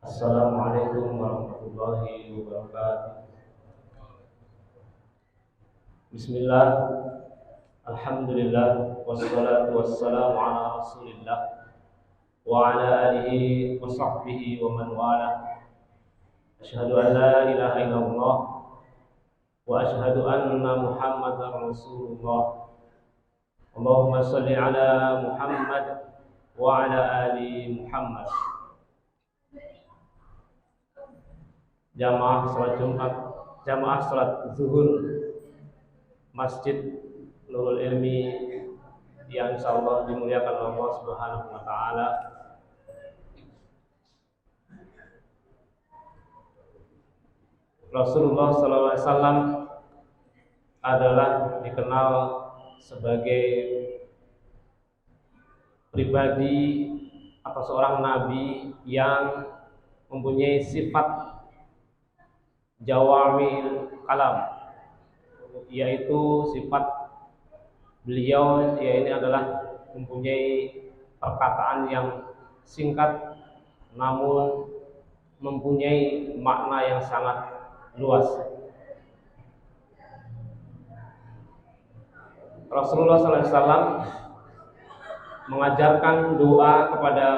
Assalamualaikum warahmatullahi wabarakatuh. Bismillah, alhamdulillah, wassalatu wassalamu ala rasulillah wa ala alihi wa sahbihi wa man wala. Asyhadu an la ilaha illallah wa asyhadu anna muhammadar rasulullah. Allahumma salli ala Muhammad wa ala ali Muhammad. Jamaah salat Jumat, jamaah salat zuhur Masjid Nurul Ilmi yang insyaallah dimuliakan Allah Subhanahu wa taala. Rasulullah sallallahu alaihi wasallam adalah dikenal sebagai pribadi atau seorang nabi yang mempunyai sifat jawamil kalam, yaitu sifat beliau ini adalah mempunyai perkataan yang singkat namun mempunyai makna yang sangat luas. Rasulullah SAW mengajarkan doa kepada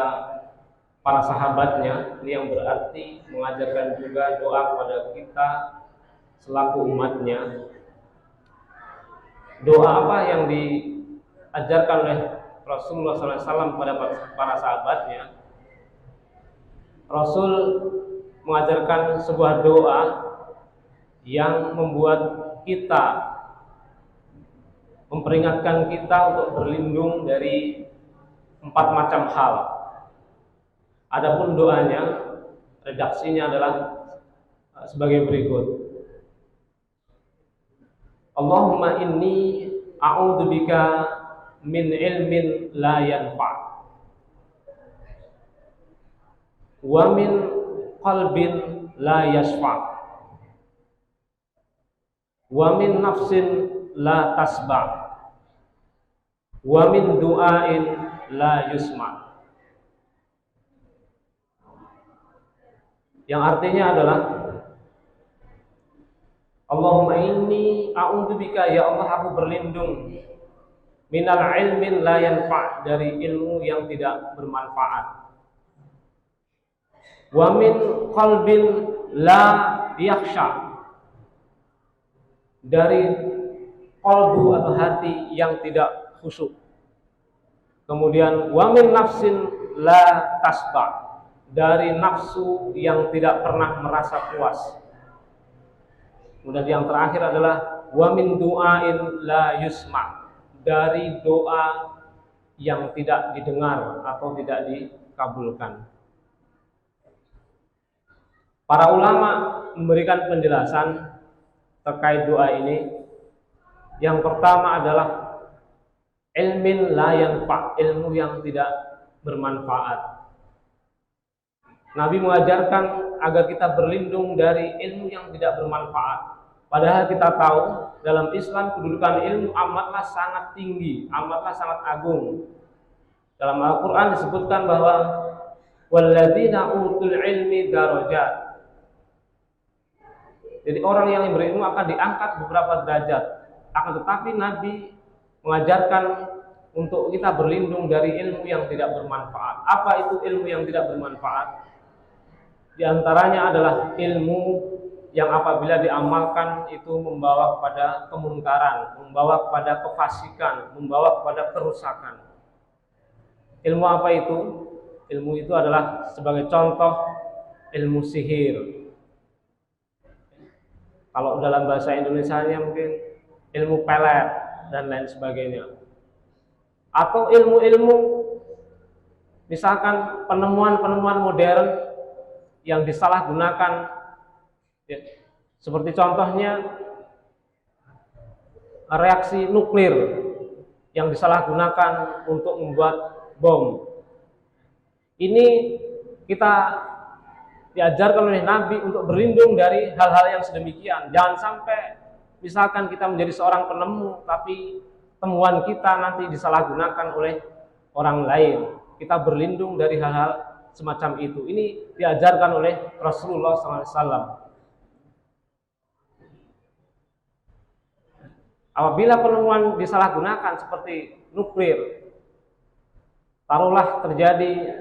para sahabatnya, ini yang berarti mengajarkan juga doa kepada kita selaku umatnya. Doa apa yang diajarkan oleh Rasulullah SAW kepada para sahabatnya? Rasul mengajarkan sebuah doa yang membuat kita, memperingatkan kita untuk berlindung dari 4 macam hal. Adapun doanya, redaksinya adalah sebagai berikut. Allahumma inni a'udzubika min ilmin la yanfa' wa min qalbin la yashfa' wa min nafsin la tasba' wa min du'ain la yusma'. Yang artinya adalah Allahumma inni a'udzubika, ya Allah aku berlindung, minal ilmin la yanfa', dari ilmu yang tidak bermanfaat, wa min qalbin la yakhsha, dari qalbu atau hati yang tidak khusyuk, kemudian wa min nafsin la tasba', dari nafsu yang tidak pernah merasa puas. Kemudian yang terakhir adalah wa min du'ain la yusma', dari doa yang tidak didengar atau tidak dikabulkan. Para ulama memberikan penjelasan terkait doa ini. Yang pertama adalah ilmin la yanfa', ilmu yang tidak bermanfaat. Nabi mengajarkan agar kita berlindung dari ilmu yang tidak bermanfaat. Padahal kita tahu dalam Islam kedudukan ilmu amatlah sangat tinggi, amatlah sangat agung. Dalam Al-Quran disebutkan bahwa walladzina utul ilmi darajat. Jadi orang yang berilmu akan diangkat beberapa derajat. Akan tetapi Nabi mengajarkan untuk kita berlindung dari ilmu yang tidak bermanfaat. Apa itu ilmu yang tidak bermanfaat? Di antaranya adalah ilmu yang apabila diamalkan itu membawa kepada kemungkaran, membawa kepada kefasikan, membawa kepada kerusakan. Ilmu apa itu? Ilmu itu adalah sebagai contoh ilmu sihir. Kalau dalam bahasa Indonesianya mungkin ilmu pelet dan lain sebagainya. Atau ilmu-ilmu misalkan penemuan-penemuan modern yang disalahgunakan, ya, seperti contohnya reaksi nuklir yang disalahgunakan untuk membuat bom. Ini kita diajarkan oleh Nabi untuk berlindung dari hal-hal yang sedemikian. Jangan sampai misalkan kita menjadi seorang penemu, tapi temuan kita nanti disalahgunakan oleh orang lain. Kita berlindung dari hal-hal semacam itu. Ini diajarkan oleh Rasulullah SAW. Apabila penemuan disalahgunakan seperti nuklir, taruhlah terjadi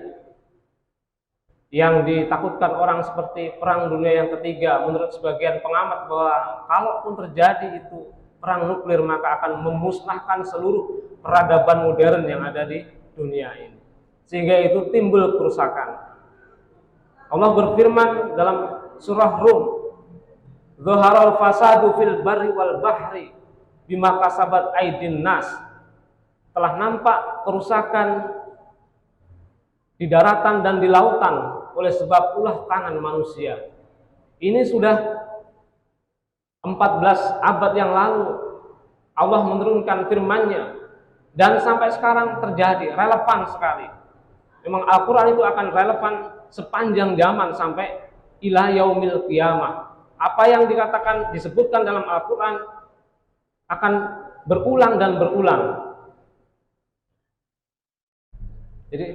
yang ditakutkan orang seperti Perang Dunia yang Ketiga, menurut sebagian pengamat bahwa kalaupun terjadi itu perang nuklir maka akan memusnahkan seluruh peradaban modern yang ada di dunia ini, sehingga itu timbul kerusakan. Allah berfirman dalam surah Rum, "Zaharal fasadu fil barri wal bahri bima kasabat aydin nas." Telah nampak kerusakan di daratan dan di lautan oleh sebab ulah tangan manusia. Ini sudah 14 abad yang lalu Allah menurunkan firman-Nya, dan sampai sekarang terjadi, relevan sekali. Memang Al-Quran itu akan relevan sepanjang zaman sampai ila yaumil qiyamah. Apa yang dikatakan, disebutkan dalam Al-Quran akan berulang dan berulang. Jadi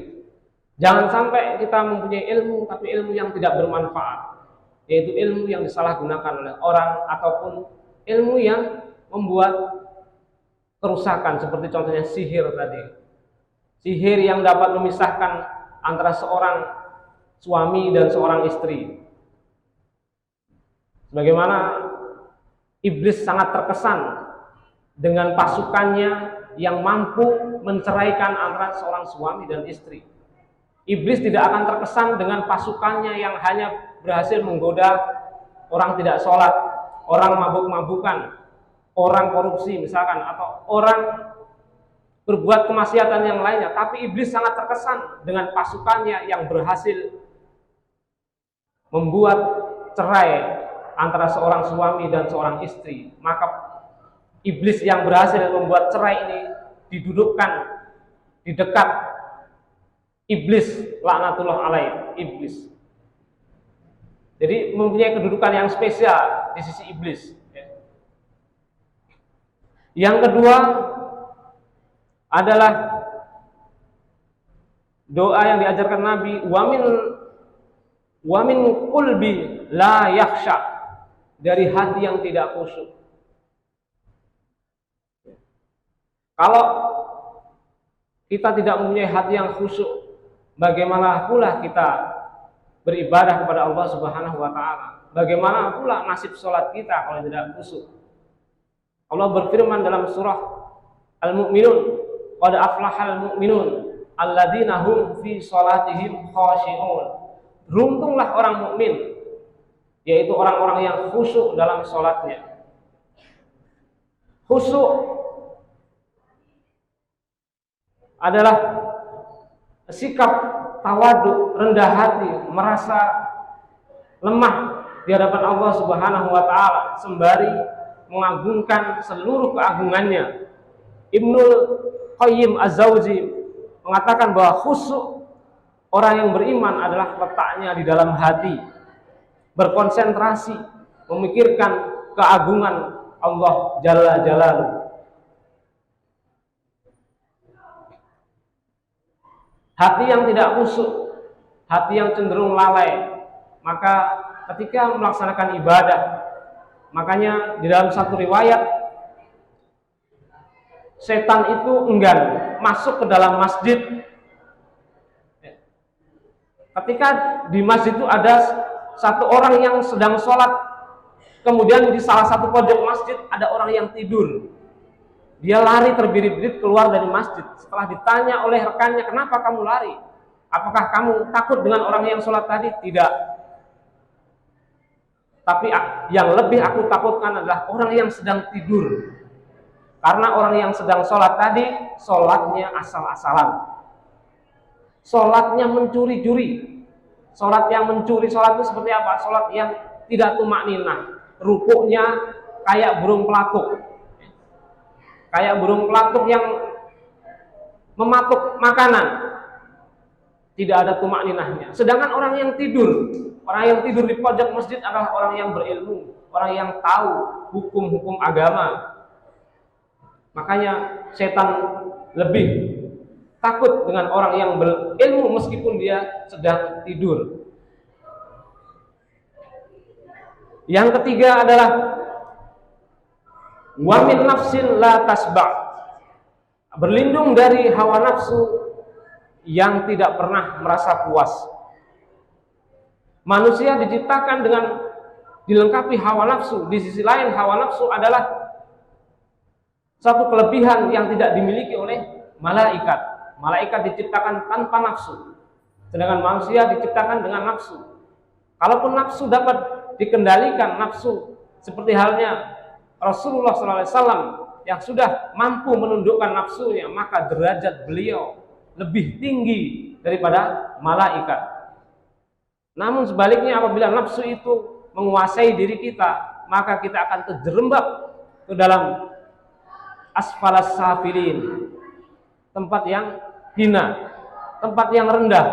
jangan sampai kita mempunyai ilmu tapi ilmu yang tidak bermanfaat, yaitu ilmu yang disalahgunakan oleh orang ataupun ilmu yang membuat kerusakan, seperti contohnya sihir tadi. Sihir yang dapat memisahkan antara seorang suami dan seorang istri. Bagaimana iblis sangat terkesan dengan pasukannya yang mampu menceraikan antara seorang suami dan istri. Iblis tidak akan terkesan dengan pasukannya yang hanya berhasil menggoda orang tidak sholat, orang mabuk-mabukan, orang korupsi misalkan, atau orang berbuat kemaksiatan yang lainnya. Tapi iblis sangat terkesan dengan pasukannya yang berhasil membuat cerai antara seorang suami dan seorang istri. Maka iblis yang berhasil membuat cerai ini didudukkan di dekat iblis, laknatullah alaih, iblis. Jadi mempunyai kedudukan yang spesial di sisi iblis. Yang kedua adalah doa yang diajarkan Nabi, wamin qulbi la yakhsha, dari hati yang tidak khusyuk. Kalau kita tidak mempunyai hati yang khusyuk, bagaimana pula kita beribadah kepada Allah Subhanahu wa taala? Bagaimana pula nasib sholat kita kalau tidak khusyuk? Allah berfirman dalam surah Al-Mu'minun, qad aflahal mu'minun alladzina hum fi sholatihim khashi'un. Beruntunglah orang mukmin, yaitu orang-orang yang khusyuk dalam sholatnya. Khusyuk adalah sikap tawadu, rendah hati, merasa lemah di hadapan Allah Subhanahu wa taala sembari mengagungkan seluruh keagungannya. Ibnul Qayyim Az-Zawji mengatakan bahwa khusyuk orang yang beriman adalah letaknya di dalam hati, berkonsentrasi memikirkan keagungan Allah Jalla Jalaluhu. Hati yang tidak khusyuk, hati yang cenderung lalai, maka ketika melaksanakan ibadah, makanya di dalam satu riwayat, setan itu enggan masuk ke dalam masjid. Ketika di masjid itu ada satu orang yang sedang sholat, kemudian di salah satu pojok masjid ada orang yang tidur. Dia lari terbirit-birit keluar dari masjid. Setelah ditanya oleh rekannya, kenapa kamu lari? Apakah kamu takut dengan orang yang sholat tadi? Tidak. Tapi yang lebih aku takutkan adalah orang yang sedang tidur. Karena orang yang sedang sholat tadi, sholatnya asal-asalan. Sholatnya mencuri-curi. Sholat yang mencuri, sholat itu seperti apa? Sholat yang tidak tumakninah. Rukuknya kayak burung pelatuk. Kayak burung pelatuk yang mematuk makanan, tidak ada tumakninahnya. Sedangkan orang yang tidur di pojok masjid adalah orang yang berilmu, orang yang tahu hukum-hukum agama. Makanya setan lebih takut dengan orang yang berilmu meskipun dia sedang tidur. Yang ketiga adalah wa min nafsin la tasba', berlindung dari hawa nafsu yang tidak pernah merasa puas. Manusia diciptakan dengan dilengkapi hawa nafsu. Di sisi lain hawa nafsu adalah satu kelebihan yang tidak dimiliki oleh malaikat. Malaikat diciptakan tanpa nafsu, sedangkan manusia diciptakan dengan nafsu. Kalaupun nafsu dapat dikendalikan, nafsu seperti halnya Rasulullah SAW yang sudah mampu menundukkan nafsunya, maka derajat beliau lebih tinggi daripada malaikat. Namun sebaliknya, apabila nafsu itu menguasai diri kita, maka kita akan terjerembab ke dalam asfalas safilin, tempat yang hina, tempat yang rendah,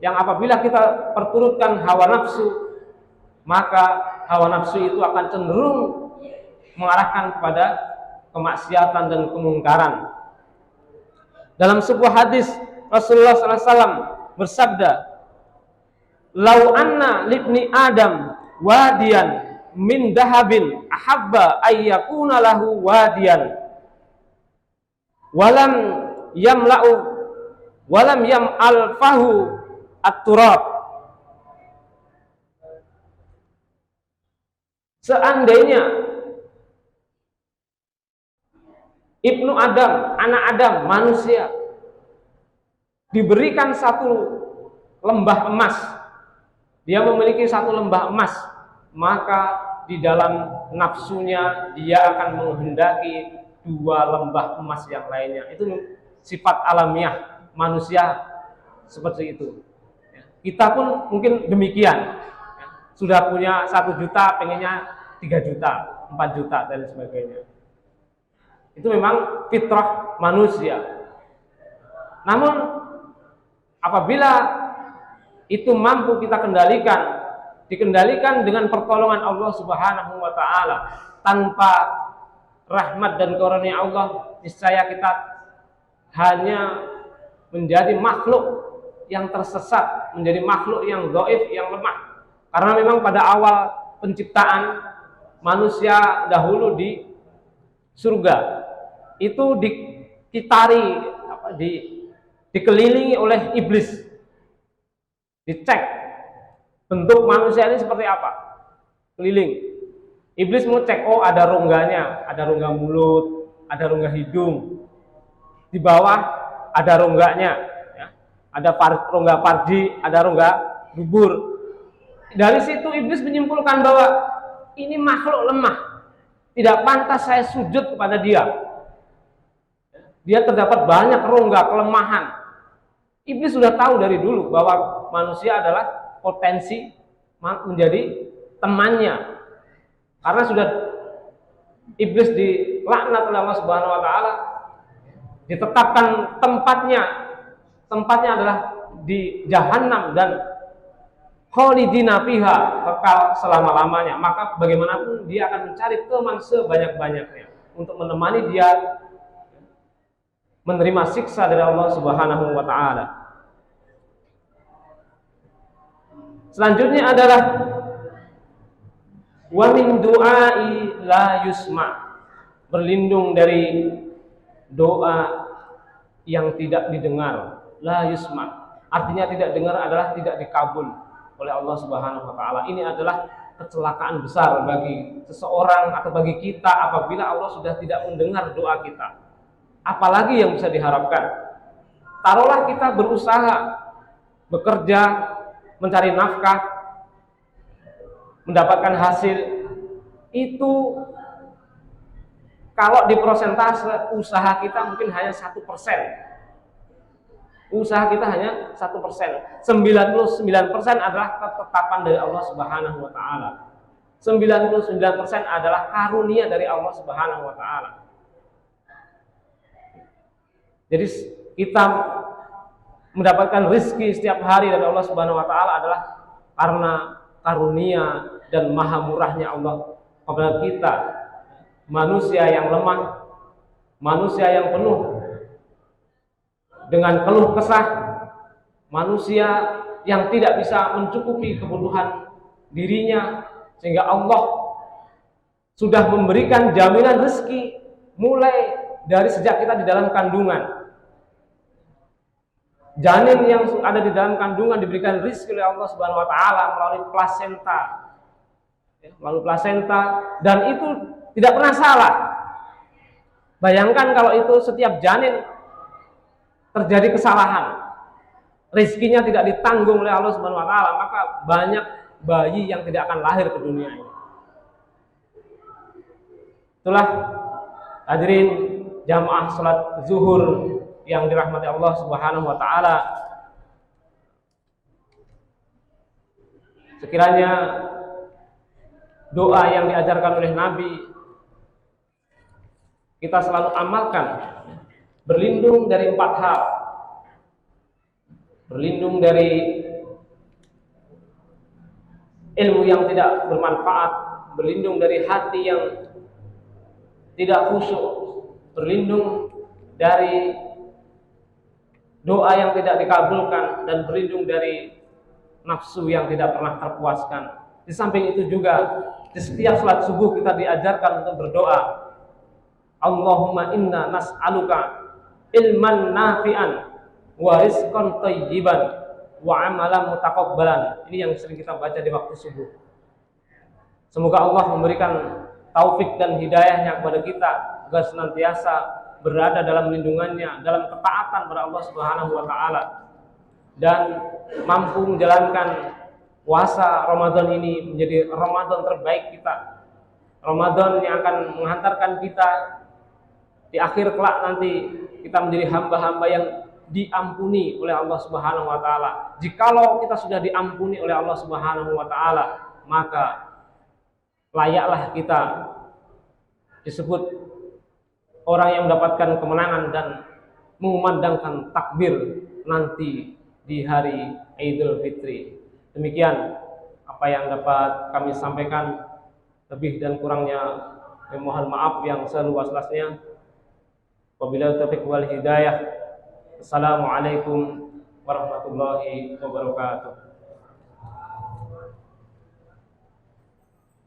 yang apabila kita perturutkan hawa nafsu, maka hawa nafsu itu akan cenderung mengarahkan kepada kemaksiatan dan kemungkaran. Dalam sebuah hadis Rasulullah SAW bersabda, "Lau anna libni Adam wadiyan min dahabin ahabba ayyakuna lahu wadiyan walam yam'al fahu at-turab." Seandainya Ibnu Adam, anak Adam, manusia, diberikan satu lembah emas, dia memiliki satu lembah emas, maka di dalam nafsunya dia akan menghendaki dua lembah emas yang lainnya. Itu sifat alamiah manusia seperti itu. Kita pun mungkin demikian. Sudah punya 1 juta, pengennya 3 juta, 4 juta dan sebagainya. Itu memang fitrah manusia. Namun apabila itu mampu kita kendalikan, dikendalikan dengan pertolongan Allah Subhanahu wa taala, tanpa rahmat dan karunia Allah, niscaya kita hanya menjadi makhluk yang tersesat, menjadi makhluk yang dhaif, yang lemah. Karena memang pada awal penciptaan manusia dahulu di surga itu dikelilingi oleh iblis. Dicek bentuk manusia ini seperti apa, keliling. Iblis mau cek, oh ada rongganya, ada rongga mulut, ada rongga hidung, di bawah ada rongganya, ya. Ada rongga pardi, ada rongga dubur. Dari situ iblis menyimpulkan bahwa ini makhluk lemah, tidak pantas saya sujud kepada dia. Dia terdapat banyak rongga, kelemahan. Iblis sudah tahu dari dulu bahwa manusia adalah potensi menjadi temannya. Karena sudah iblis dilaknat oleh Allah Subhanahu wa taala, ditetapkan tempatnya adalah di jahanam dan khalidina fiha, kekal selama-lamanya. Maka bagaimanapun dia akan mencari teman sebanyak-banyaknya untuk menemani dia menerima siksa dari Allah Subhanahu wa taala. Selanjutnya adalah wa min du'ai la yusma, berlindung dari doa yang tidak didengar. La yusma artinya tidak dengar adalah tidak dikabul oleh Allah Subhanahu wa taala. Ini adalah kecelakaan besar bagi seseorang atau bagi kita apabila Allah sudah tidak mendengar doa kita. Apalagi yang bisa diharapkan? Taruhlah kita berusaha, bekerja, mencari nafkah, mendapatkan hasil, itu kalau di persentase usaha kita mungkin hanya 1%. Usaha kita hanya 1%. 99% adalah ketetapan dari Allah Subhanahu wa taala. 99% adalah karunia dari Allah Subhanahu wa taala. Jadi kita mendapatkan rezeki setiap hari dari Allah Subhanahu wa taala adalah karena karunia dan maha murahnya Allah kepada kita, manusia yang lemah, manusia yang penuh dengan keluh kesah manusia yang tidak bisa mencukupi kebutuhan dirinya, sehingga Allah sudah memberikan jaminan rezeki mulai dari sejak kita di dalam kandungan. Janin yang ada di dalam kandungan diberikan rezeki oleh Allah Subhanahu wa taala melalui plasenta. Melalui plasenta, dan itu tidak pernah salah. Bayangkan kalau itu setiap janin terjadi kesalahan, rezekinya tidak ditanggung oleh Allah Subhanahu wa taala, maka banyak bayi yang tidak akan lahir ke dunia ini. Itulah hadirin jamaah salat zuhur yang dirahmati Allah Subhanahu wa taala. Sekiranya doa yang diajarkan oleh Nabi kita selalu amalkan, berlindung dari 4 hal. Berlindung dari ilmu yang tidak bermanfaat, berlindung dari hati yang tidak khusyuk, berlindung dari doa yang tidak dikabulkan, dan berlindung dari nafsu yang tidak pernah terpuaskan. Di samping itu juga di setiap salat subuh kita diajarkan untuk berdoa, Allahumma inna nas'aluka ilman nafi'an wa rizqan thayyiban wa amalan mutaqabbalan. Ini yang sering kita baca di waktu subuh. Semoga Allah memberikan taufik dan hidayahnya kepada kita agar senantiasa berada dalam lindungannya, dalam ketaatan kepada Allah Subhanahu wa taala, dan mampu menjalankan puasa Ramadan ini menjadi Ramadan terbaik kita. Ramadan yang akan menghantarkan kita di akhir kelak nanti kita menjadi hamba-hamba yang diampuni oleh Allah Subhanahu wa taala. Jikalau kita sudah diampuni oleh Allah Subhanahu wa taala, maka layaklah kita disebut orang yang mendapatkan kemenangan dan mengumandangkan takbir nanti di hari Idul Fitri. Demikian apa yang dapat kami sampaikan. Lebih dan kurangnya mohon maaf yang seluas-luasnya. Wabillahi taufiq wal hidayah. Assalamualaikum warahmatullahi wabarakatuh.